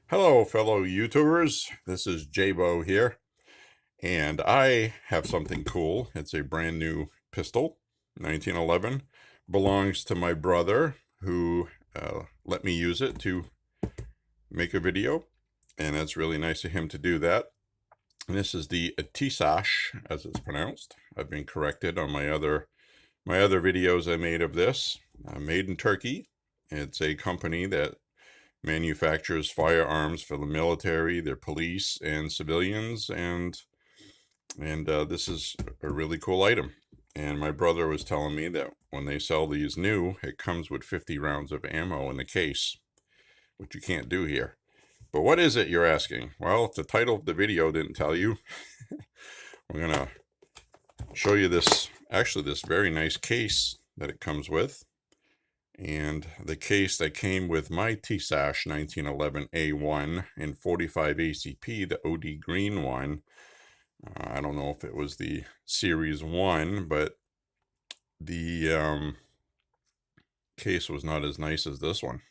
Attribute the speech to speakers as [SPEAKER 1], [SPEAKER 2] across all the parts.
[SPEAKER 1] Hello, fellow YouTubers. This is Jabo here, and I have something cool. It's a brand new pistol, 1911. Belongs to my brother, who let me use it to make a video, and it's really nice of him to do that. And this is the Tisas, as it's pronounced. I've been corrected on my other videos I made of this. Made in Turkey. It's a company that manufactures firearms for the military, their police, and civilians, and this is a really cool item. And my brother was telling me that when they sell these new, it comes with 50 rounds of ammo in the case, which you can't do here. But what is it, you're asking? Well, if the title of the video didn't tell you, we're gonna show you this very nice case that it comes with. And the case that came with my Tisas 1911 A1 in 45 ACP, the OD green one. I don't know if it was the Series 1, but the case was not as nice as this one.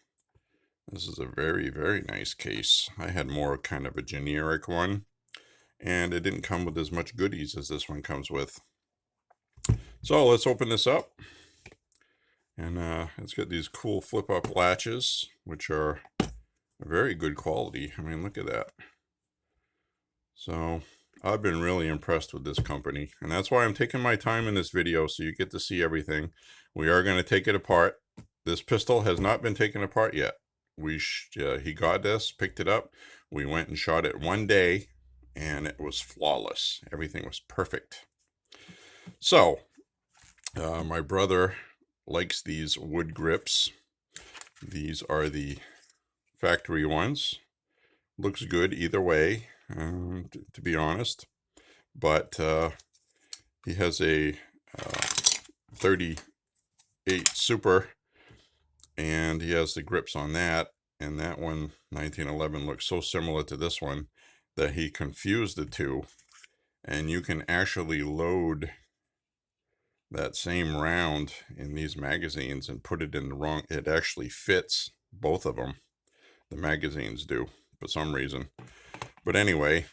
[SPEAKER 1] This is a very, very nice case. I had more kind of a generic one, and it didn't come with as much goodies as this one comes with. So let's open this up. And it's got these cool flip-up latches, which are very good quality. I mean, look at that. So I've been really impressed with this company, and that's why I'm taking my time in this video, so you get to see everything. We are going to take it apart. This pistol has not been taken apart yet. He got this, picked it up. We went and shot it one day, and it was flawless. Everything was perfect. So my brother likes these wood grips. These are the factory ones. Looks good either way, to be honest. But he has a 38 Super, and he has the grips on that. And that one, 1911, looks so similar to this one that he confused the two. And you can actually load that same round in these magazines and put it in the wrong. It actually fits both of them. The magazines do for some reason. But anyway,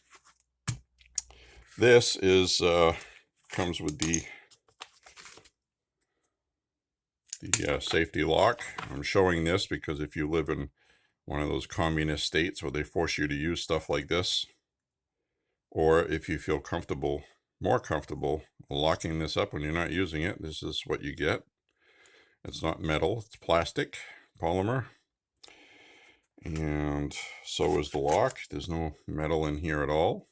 [SPEAKER 1] this is comes with the safety lock. I'm showing this because if you live in one of those communist states where they force you to use stuff like this, or if you feel more comfortable locking this up when you're not using it, this is what you get. It's not metal, it's plastic, polymer. And so is the lock. There's no metal in here at all.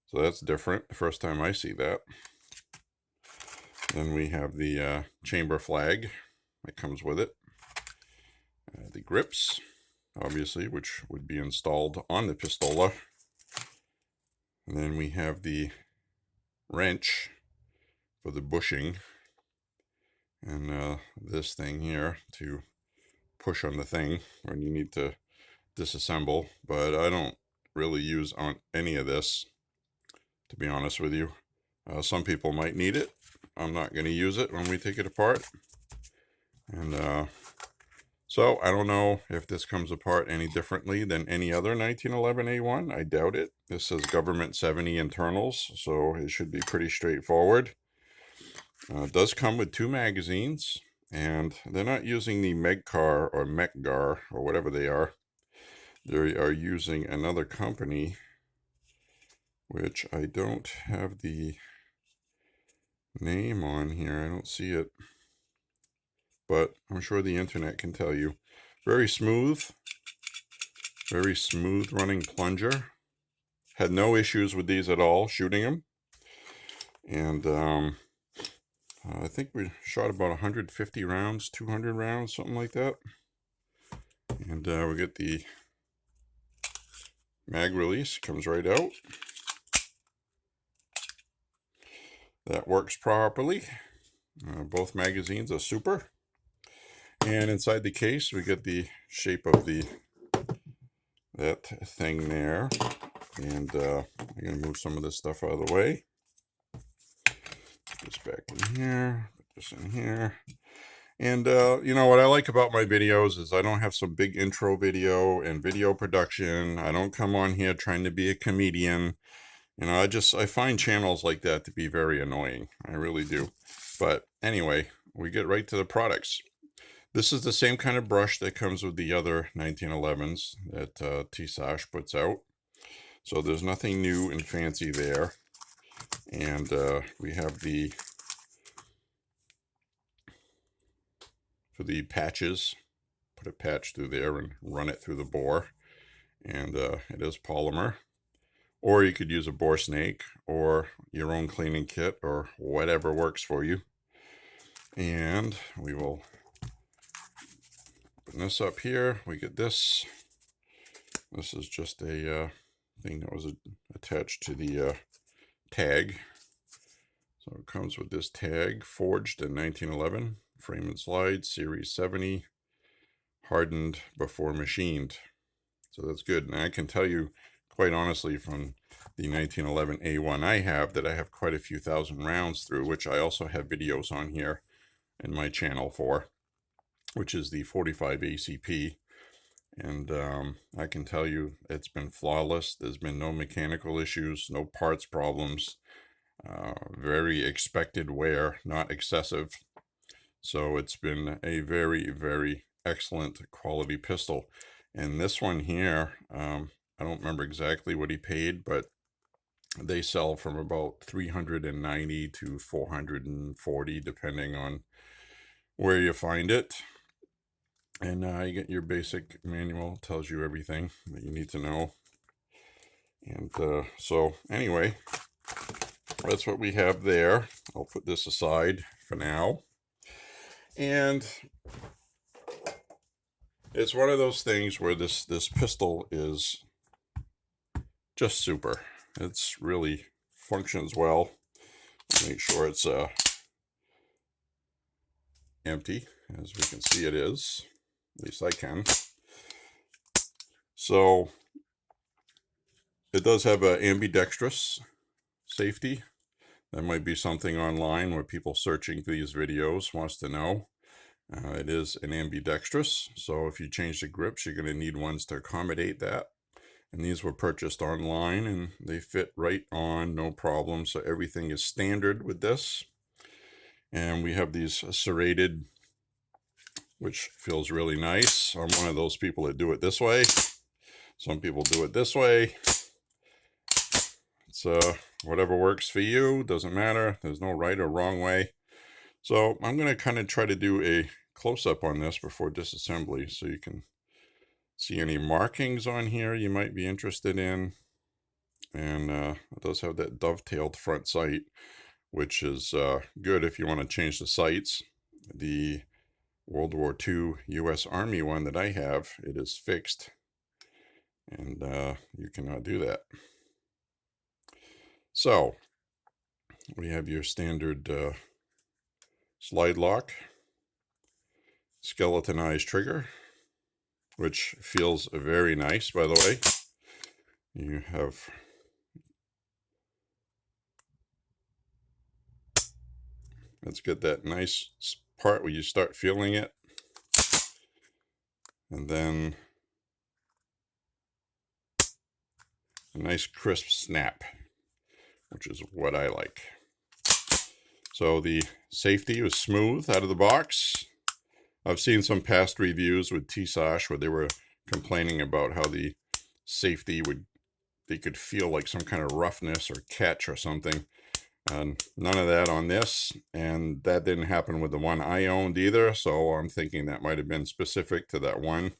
[SPEAKER 1] So that's different. The first time I see that. Then we have the chamber flag that comes with it. The grips, obviously, which would be installed on the pistola. And then we have the wrench for the bushing, and this thing here to push on the thing when you need to disassemble. But I don't really use on any of this, to be honest with you. Some people might need it. I'm not going to use it when we take it apart. And so I don't know if this comes apart any differently than any other 1911 A1. I doubt it. This says Government 70 internals, so it should be pretty straightforward. It does come with 2 magazines, and they're not using the Megcar or Mekgar or whatever they are. They are using another company, which I don't have the name on here. I don't see it, but I'm sure the internet can tell you. Very smooth running plunger. Had no issues with these at all shooting them. And I think we shot about 150 rounds, 200 rounds, something like that. And we get the mag release, comes right out. That works properly. Both magazines are super. And inside the case, we get the shape of that thing there. And I'm going to move some of this stuff out of the way. Put this back in here, put this in here. And you know what I like about my videos is I don't have some big intro video and video production. I don't come on here trying to be a comedian. You know, I find channels like that to be very annoying. I really do. But anyway, we get right to the products. This is the same kind of brush that comes with the other 1911s that Tisas puts out. So there's nothing new and fancy there. And we have for the patches, put a patch through there and run it through the bore. And it is polymer. Or you could use a bore snake or your own cleaning kit or whatever works for you. And we will put this up here. We get this. This is just a thing that was attached to the tag. So it comes with this tag, forged in 1911, frame and slide, series 70, hardened before machined. So that's good. And I can tell you, quite honestly, from the 1911 A1 I have, that I have quite a few thousand rounds through, which I also have videos on here in my channel for, which is the 45 ACP. And I can tell you it's been flawless. There's been no mechanical issues, no parts problems, very expected wear, not excessive. So it's been a very, very excellent quality pistol. And this one here, I don't remember exactly what he paid, but they sell from about $390 to $440, depending on where you find it. And you get your basic manual, tells you everything that you need to know. And so anyway, that's what we have there. I'll put this aside for now. And it's one of those things where this pistol is just super. It's really functions well. Make sure it's empty, as we can see it is. At least I can. So it does have an ambidextrous safety. That might be something online where people searching these videos wants to know. It is an ambidextrous, so if you change the grips, you're going to need ones to accommodate that. And these were purchased online, and they fit right on, no problem. So everything is standard with this. And we have these serrated, which feels really nice. I'm one of those people that do it this way. Some people do it this way. It's whatever works for you, doesn't matter. There's no right or wrong way. So I'm going to kind of try to do a close-up on this before disassembly so you can see any markings on here you might be interested in. And it does have that dovetailed front sight, which is good if you want to change the sights. The World War II U.S. Army one that I have, it is fixed, and you cannot do that. So we have your standard slide lock, skeletonized trigger, which feels very nice, by the way. You have let's get that nice part where you start feeling it, and then a nice crisp snap, which is what I like. So the safety was smooth out of the box. I've seen some past reviews with Tisas where they were complaining about how the safety they could feel like some kind of roughness or catch or something. And none of that on this, and that didn't happen with the one I owned either, so I'm thinking that might have been specific to that one.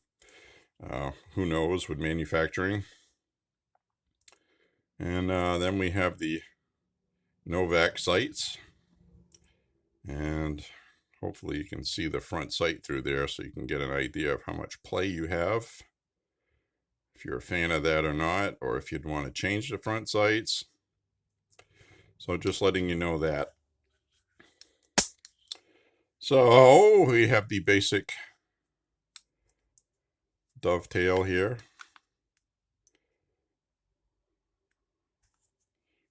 [SPEAKER 1] Who knows with manufacturing. And then we have the Novak sights, and hopefully you can see the front sight through there so you can get an idea of how much play you have, if you're a fan of that or not, or if you'd want to change the front sights. So just letting you know that. So we have the basic dovetail here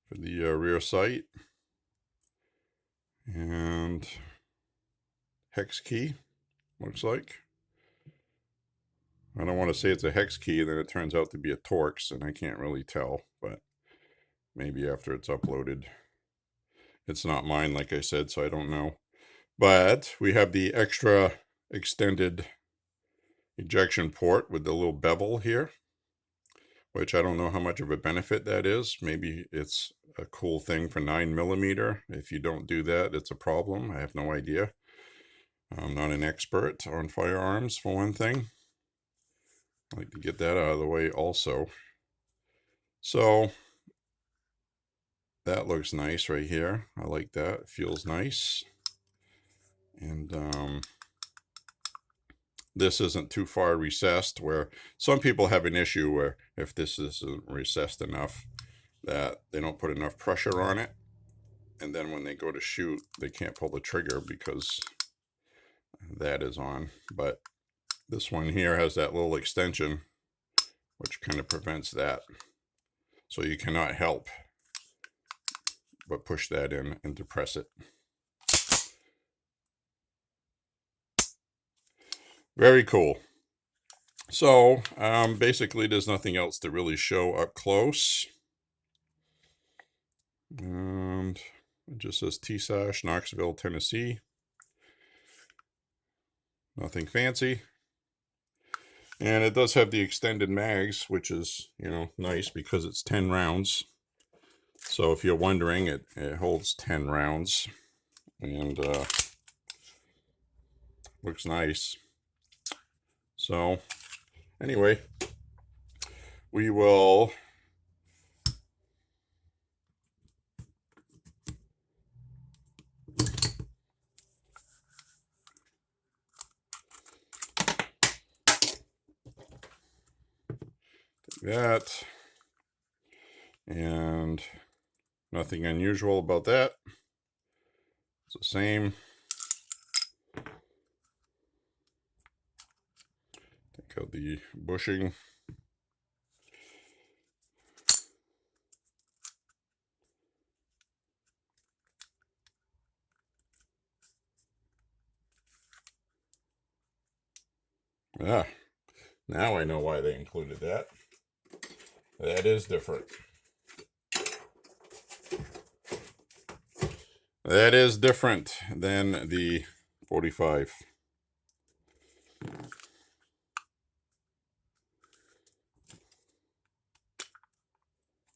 [SPEAKER 1] for the rear sight, and hex key looks like. I don't want to say it's a hex key, then it turns out to be a Torx, and I can't really tell, but maybe after it's uploaded. It's not mine, like I said, so I don't know. But we have the extra extended ejection port with the little bevel here, which I don't know how much of a benefit that is. Maybe it's a cool thing for 9mm. If you don't do that, it's a problem. I have no idea. I'm not an expert on firearms, for one thing. I like to get that out of the way also. So that looks nice right here. I like that. It feels nice. And this isn't too far recessed, where some people have an issue where if this isn't recessed enough, that they don't put enough pressure on it. And then when they go to shoot, they can't pull the trigger because that is on. But this one here has that little extension, which kind of prevents that. So you cannot help but push that in and depress it. Very cool. So basically there's nothing else to really show up close. And it just says Tisas, Knoxville, Tennessee. Nothing fancy. And it does have the extended mags, which is, nice because it's 10 rounds. So if you're wondering, it holds 10 rounds. And looks nice. So anyway, we will that, and nothing unusual about that. It's the same. Take out the bushing. Ah, now I know why they included that. That is different. That is different than the 45.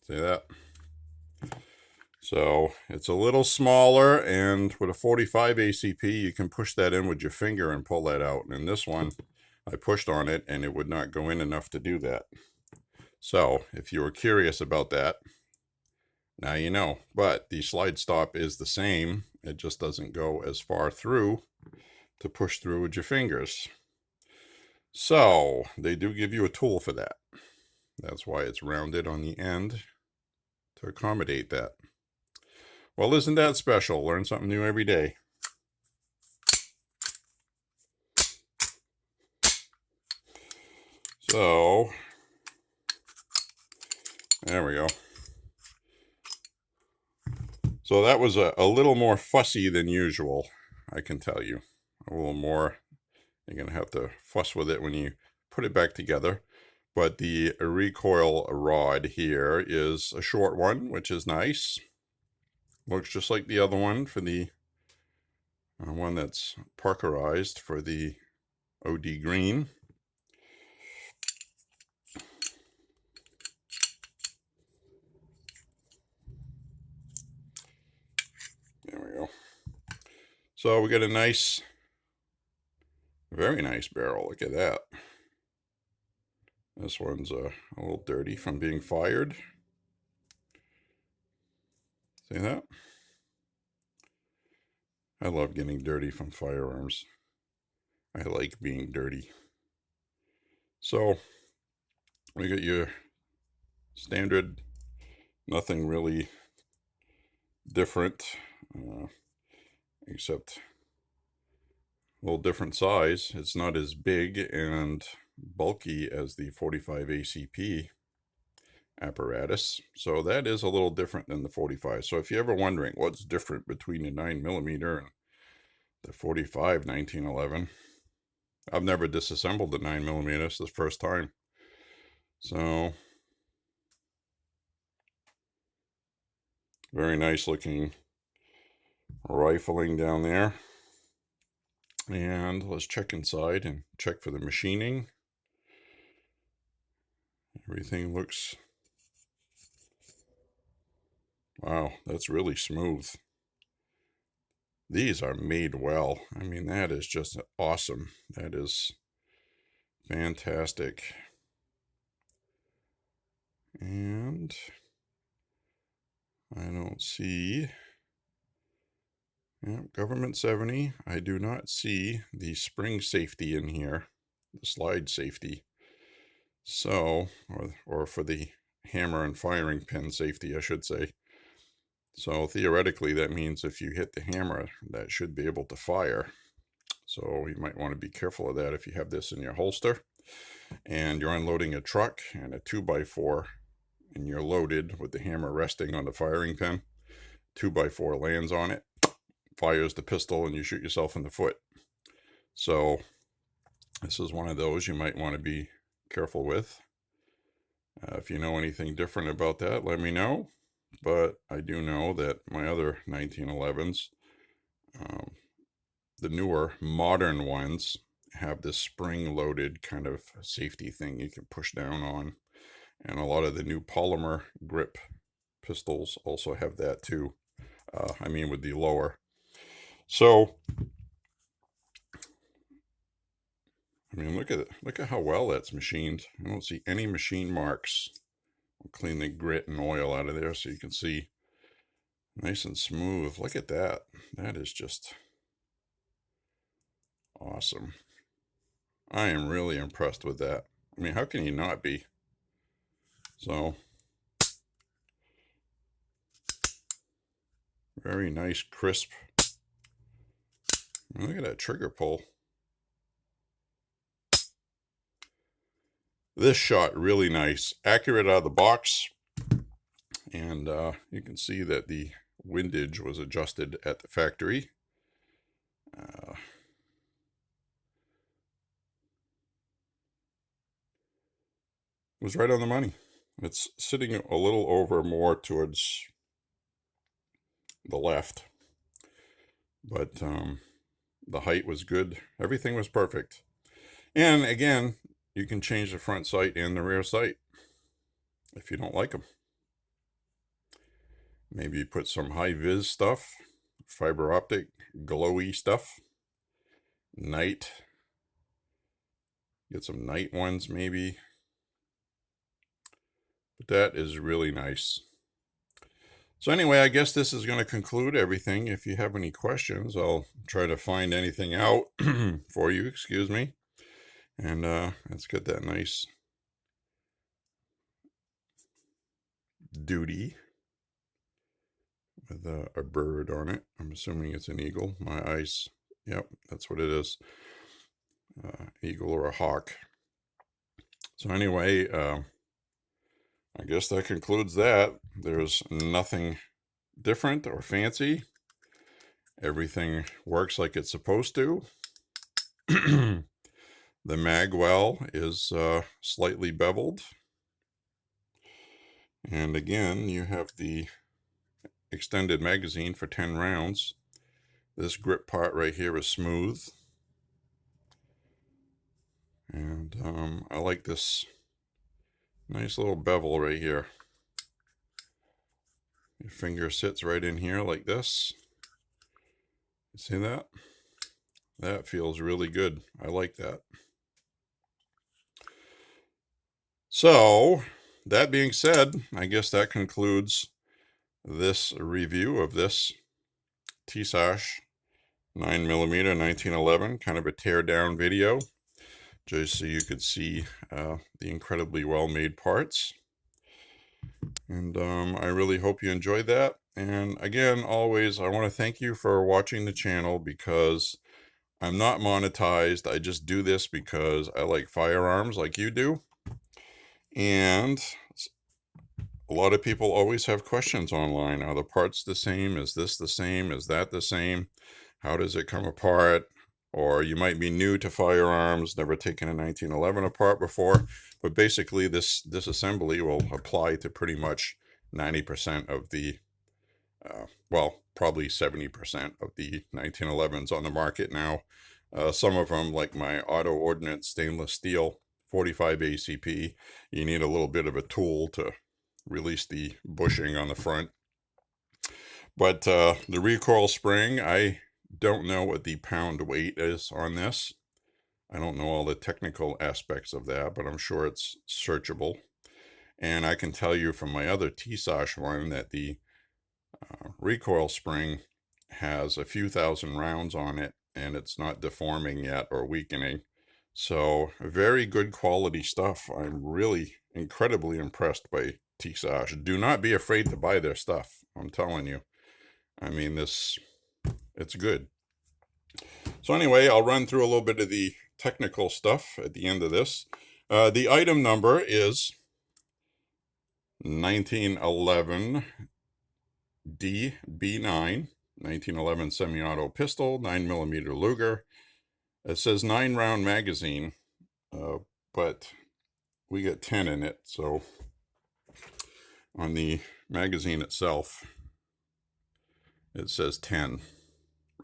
[SPEAKER 1] See that? So it's a little smaller, and with a 45 ACP, you can push that in with your finger and pull that out. And this one, I pushed on it, and it would not go in enough to do that. So if you were curious about that, now you know. But the slide stop is the same. It just doesn't go as far through to push through with your fingers. So they do give you a tool for that. That's why it's rounded on the end to accommodate that. Well, isn't that special? Learn something new every day. So there we go. So that was a little more fussy than usual, I can tell you. A little more. You're going to have to fuss with it when you put it back together. But the recoil rod here is a short one, which is nice. Looks just like the other one for the one that's Parkerized for the OD green. There we go. So we got a nice, very nice barrel. Look at that. This one's a little dirty from being fired. See that? I love getting dirty from firearms. I like being dirty. So we got your standard, nothing really different, except a little different size. It's not as big and bulky as the 45 ACP apparatus. So that is a little different than the 45. So if you're ever wondering what's different between the 9mm and the 45 1911, I've never disassembled the 9mm. It's the first time. So, very nice looking rifling down there. And let's check inside and check for the machining. Everything looks, wow, that's really smooth. These are made well. I mean, that is just awesome. That is fantastic. And I don't see, yeah, government 70. I do not see the spring safety in here, the slide safety. So, or for the hammer and firing pin safety, I should say. So theoretically, that means if you hit the hammer, that should be able to fire. So you might want to be careful of that if you have this in your holster and you're unloading a truck and a 2x4 and you're loaded with the hammer resting on the firing pin. 2x4 lands on it, fires the pistol, and you shoot yourself in the foot. So this is one of those you might want to be careful with. If you know anything different about that, let me know. But I do know that my other 1911s, the newer modern ones, have this spring-loaded kind of safety thing you can push down on. And a lot of the new polymer grip pistols also have that too. I mean, with the lower. So, I mean, look at it. Look at how well that's machined. I don't see any machine marks. I'll clean the grit and oil out of there so you can see. Nice and smooth. Look at that. That is just awesome. I am really impressed with that. I mean, how can you not be? So, very nice, crisp. Look at that trigger pull. This shot really nice, accurate out of the box, and you can see that the windage was adjusted at the factory. Was right on the money. It's sitting a little over more towards the left, but the height was good. Everything was perfect. And again, you can change the front sight and the rear sight if you don't like them. Maybe you put some high vis stuff, fiber optic, glowy stuff, night. Get some night ones maybe. But that is really nice. So anyway, I guess this is going to conclude everything. If you have any questions, I'll try to find anything out for you, excuse me. And let's get that nice duty with a bird on it. I'm assuming it's an eagle. My eyes, yep, that's what it is. Eagle or a hawk. So anyway, I guess that concludes that. There's nothing different or fancy. Everything works like it's supposed to. The mag well is slightly beveled. And again, you have the extended magazine for 10 rounds. This grip part right here is smooth. And I like this nice little bevel right here. Your finger sits right in here like this. See that? That feels really good. I like that. So, that being said, I guess that concludes this review of this Tisas 9mm 1911, kind of a teardown video, just so you could see the incredibly well-made parts. And I really hope you enjoyed that. And again, always, I want to thank you for watching the channel, because I'm not monetized. I just do this because I like firearms like you do. And a lot of people always have questions online. Are the parts the same? Is this the same? Is that the same? How does it come apart? or you might be new to firearms, never taken a 1911 apart before. But basically, this disassembly will apply to pretty much 90% of the, well, probably 70% of the 1911s on the market now. Some of them, like my Auto Ordnance stainless steel 45 ACP, you need a little bit of a tool to release the bushing on the front. But the recoil spring, I don't know what the pound weight is on this. I don't know all the technical aspects of that, but I'm sure it's searchable. And I can tell you from my other Tisas one that the recoil spring has a few thousand rounds on it, and it's not deforming yet or weakening. So very good quality stuff. I'm really incredibly impressed by Tisas. Do not be afraid to buy their stuff. I'm telling you. I mean, it's good. So anyway, I'll run through a little bit of the technical stuff at the end of this. The item number is 1911 D-B9, 1911 semi-auto pistol, 9mm Luger. It says 9-round magazine, but we get 10 in it. So on the magazine itself, it says 10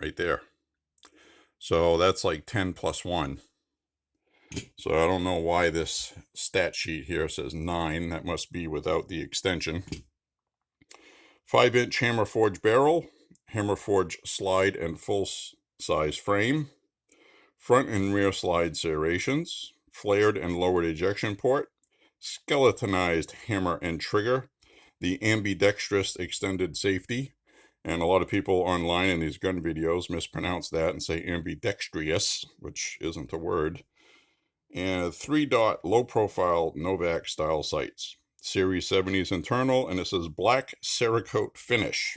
[SPEAKER 1] right there. So that's like 10 plus 1. So I don't know why this stat sheet here says 9. That must be without the extension. 5-inch hammer forge barrel, hammer forge slide and full-size frame, front and rear slide serrations, flared and lowered ejection port, skeletonized hammer and trigger, the ambidextrous extended safety. And a lot of people online in these gun videos mispronounce that and say ambidextrous, which isn't a word. And 3-dot low-profile Novak style sights. Series 70s internal, and it says black Cerakote finish.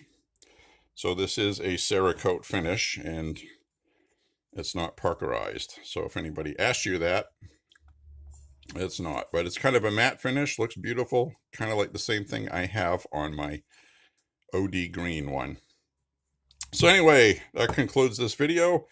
[SPEAKER 1] So this is a Cerakote finish, and it's not Parkerized. So if anybody asks you that, it's not. But it's kind of a matte finish, looks beautiful, kind of like the same thing I have on my OD green one. So anyway, that concludes this video.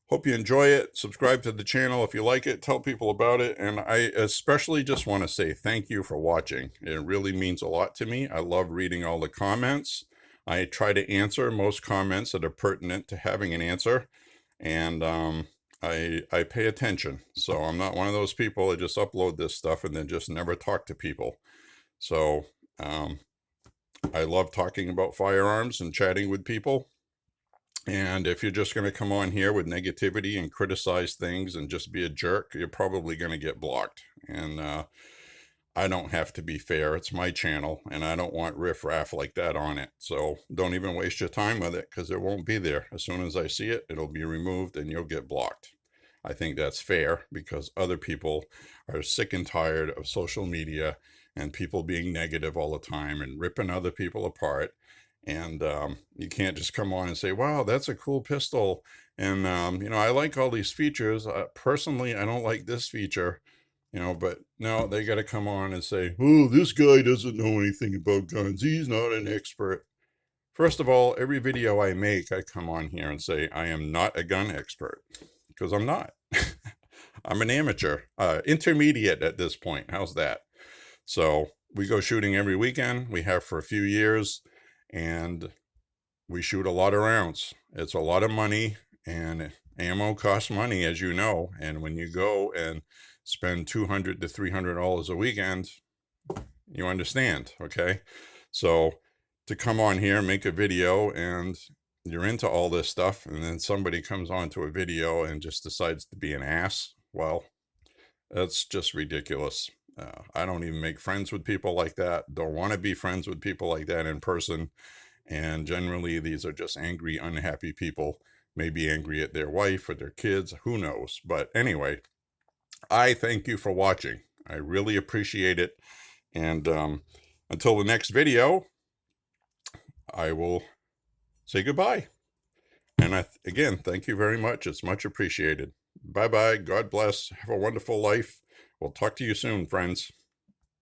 [SPEAKER 1] Hope you enjoy it. Subscribe to the channel if you like it. Tell people about it. And I especially just want to say thank you for watching. It really means a lot to me. I love reading all the comments. I try to answer most comments that are pertinent to having an answer. And I pay attention. So I'm not one of those people that just upload this stuff and then just never talk to people. So I love talking about firearms and chatting with people. And if you're just going to come on here with negativity and criticize things and just be a jerk, you're probably going to get blocked. And I don't have to be fair. It's my channel, and I don't want riffraff like that on it. So don't even waste your time with it, because it won't be there. As soon as I see it, it'll be removed and you'll get blocked. I think that's fair, because other people are sick and tired of social media and people being negative all the time and ripping other people apart. And you can't just come on and say, wow, that's a cool pistol. And, you know, I like all these features. Personally, I don't like this feature, you know, but no, they got to come on and say, oh, this guy doesn't know anything about guns. He's not an expert. First of all, every video I make, I come on here and say, I am not a gun expert, because I'm not. I'm an amateur, intermediate at this point. How's that? So we go shooting every weekend. We have for a few years. And we shoot a lot of rounds. It's a lot of money, and ammo costs money, as you know. And when you go and spend $200 to $300 a weekend, you understand, okay? So to come on here and make a video, and you're into all this stuff, and then somebody comes onto a video and just decides to be an ass, well, that's just ridiculous. I don't even make friends with people like that. Don't want to be friends with people like that in person. And generally, these are just angry, unhappy people, maybe angry at their wife or their kids, who knows. But anyway, I thank you for watching. I really appreciate it. And until the next video, I will say goodbye. And again, thank you very much. It's much appreciated. Bye-bye. God bless. Have a wonderful life. We'll talk to you soon, friends.